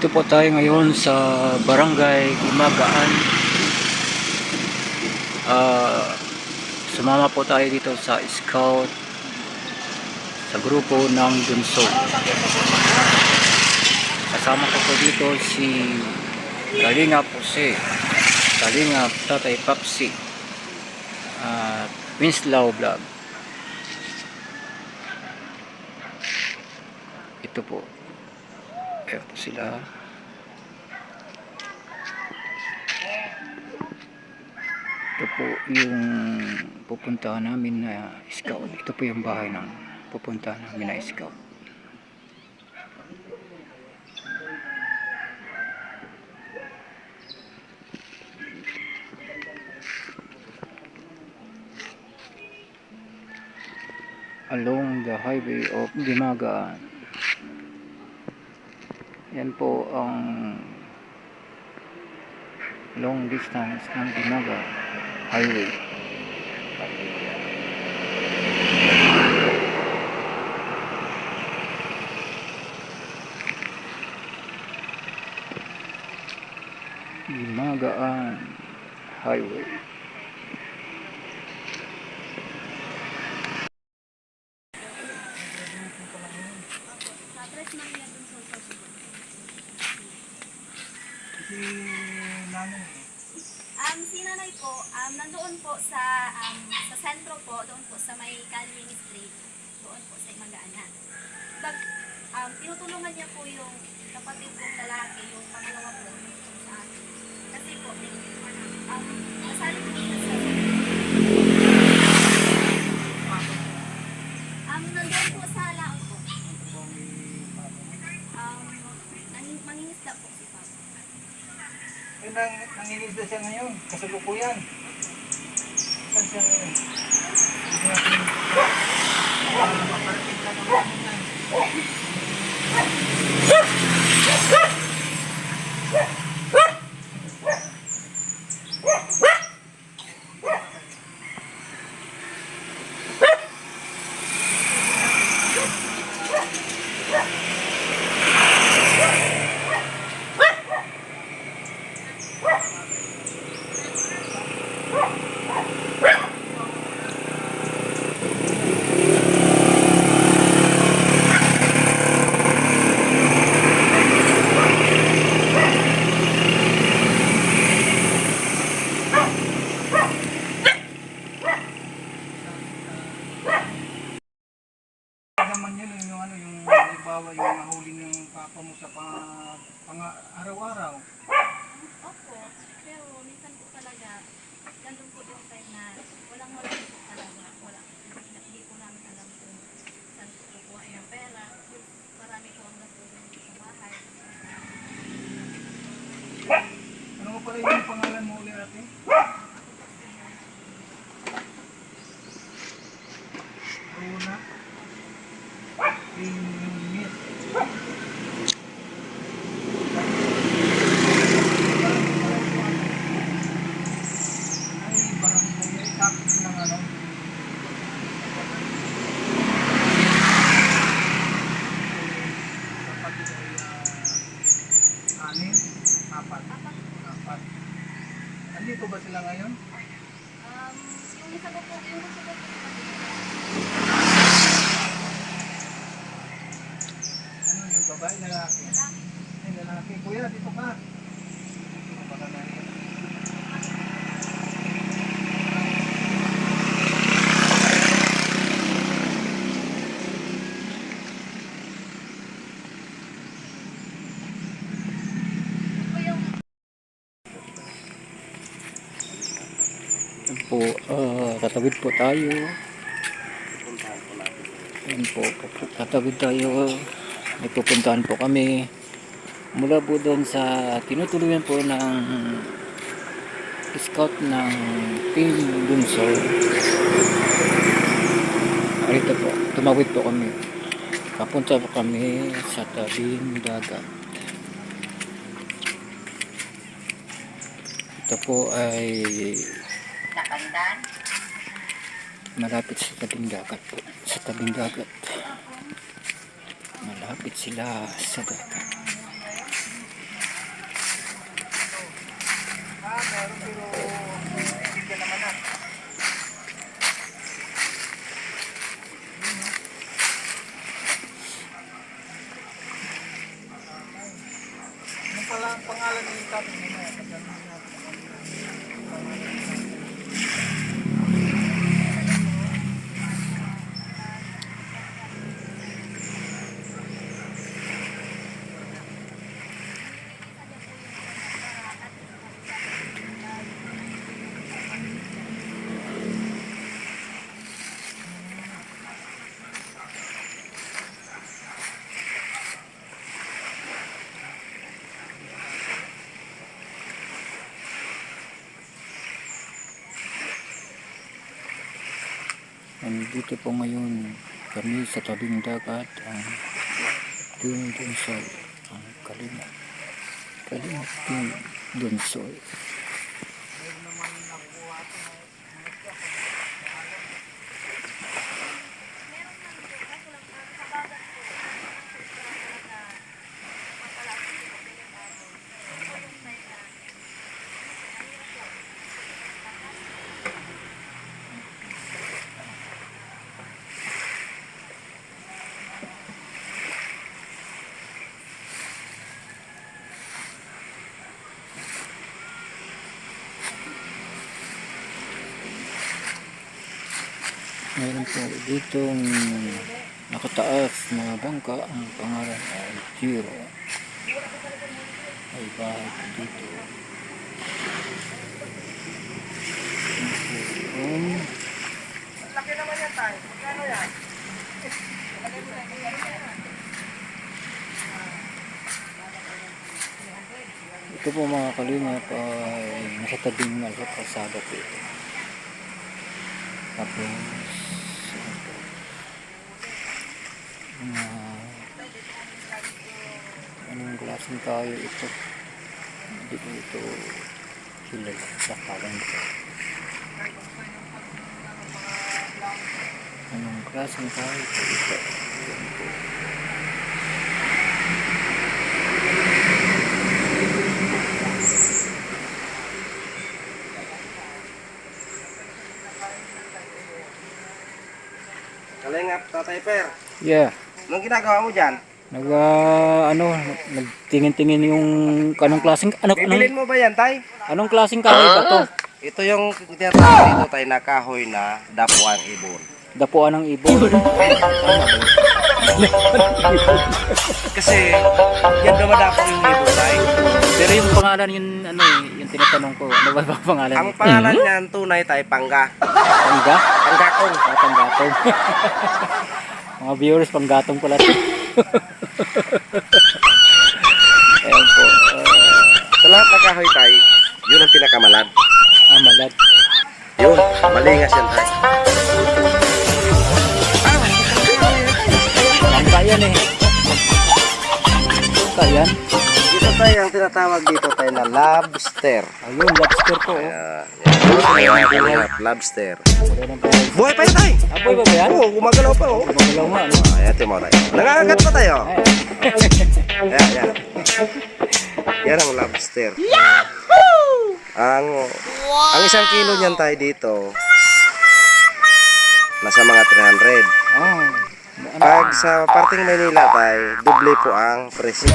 Dito po tayo ngayon sa Barangay Gumagaan. Sumama po tayo dito sa scout sa grupo ng Dunsog. Kasama ko po dito si Kalingap Jose, Kalingap Tatay Papsi, Winslaw Vlog. Ito po, ayan po sila. Ito po yung pupuntahan namin na scout. Ito po yung bahay ng pupuntahan namin na scout. Along the highway of Gumagaan. Yan po ang long distance ng Gumagaan highway. Gumagaan highway. Si nanay po, nandoon po sa sentro po, doon po sa may Calvin Street, doon po sa Imagana. Tinutulungan niya po yung kapatid kong lalaki, yung pangalawa po, sa akin. Kasi po, nasali po siya sa nandoon po sa laon po. Mangingisda po si Papa. Nangingisda siya ngayon, kasalukuyan. Saan siya ngayon? Naman yun yung halimbawa yung nahuli ng papa mo sa araw-araw. Opo, pero minsan po talaga, nandun po yung time na walang po talaga. Hindi po namin alam kung saan po kukuha yung pera. Marami po ang natulong sa bahay. Ano mo pala yung pangalan mo ulit ate? Rona? Limit. Ay, barangay kapit ng ano? Kapatid ay apat. Andito ba sila ngayon? Yung isa ko po, Ano yung babae, lalaki? Ay, lalaki. Kuya, dito ka. Dito ka na. po po, tatawid po tayo. Ayan po, tatawid tayo. May pupuntahan po kami. Mula po doon sa tinutuluyan po ng scout ng Team Dunsol. Ito po, tumawid po kami. Papunta po kami sa tabing dagat. Ito po ay malapit sa tabing dagat po. Sa tabing dagat. Malapit sila sa dagat. Ano pala ang pangalan ng tabi mo? Nandito po ngayon kami sa tabing dagat ang Team Dunsol, ang Kalinga Team Dunsol. Meron po ditong nakataas na bangka, ang pangalan ay Giro. May bahay po dito. Laki naman yan tayo. Magkano yan? Ito po mga kalingap ay nasa tabing kalsada po ito. Tapos anong klaseng tayo ito? Hindi ko ito kilala sa kalan ko. Anong klaseng tayo ito? Yan po. Kalingap, Tatay Per. Yeah. Anong ginagawa mo dyan? Nagtingin-tingin yung anong klaseng Bibilin mo ba yan, Tay? anong klaseng kahoy ba to? Ito yung tinatawag dito, Tay, na kahoy na dapuan ibon. Dapuan ng ibon. Kasi yan dumadapo yung ibon, Tay. Pero yung pangalan yun yung tinatanong ko. Ano ba ang pangalan? Ang pangalan niyan tunay, Tay, Pangga. Pangga? Panggatong. Panggatong. Mga viewers, panggatong pala ito. Ayan po. Sa lahat ng kahoy, Tay, yun ang pinakamalad. Malad. Yun, malingas yan, Tay. Pangka yan eh. Pangka yan. Ito, Tay, ang tinatawag dito, Tay, na lobster. Ayun, lobster po. Lobster. Buhay pa yun, Tay. Apoy ba yan? Oo, gumagalaw pa, oh. Magalaw nga, no? Ayan, Timo, Tay. Nangangagat pa tayo. Ayan, ayan. Yan ang lobster. Ang isang kilo niyan, Tay, dito, nasa mga 300. Oh. Pag sa parting Maynila, Tay, doble po ang presyo.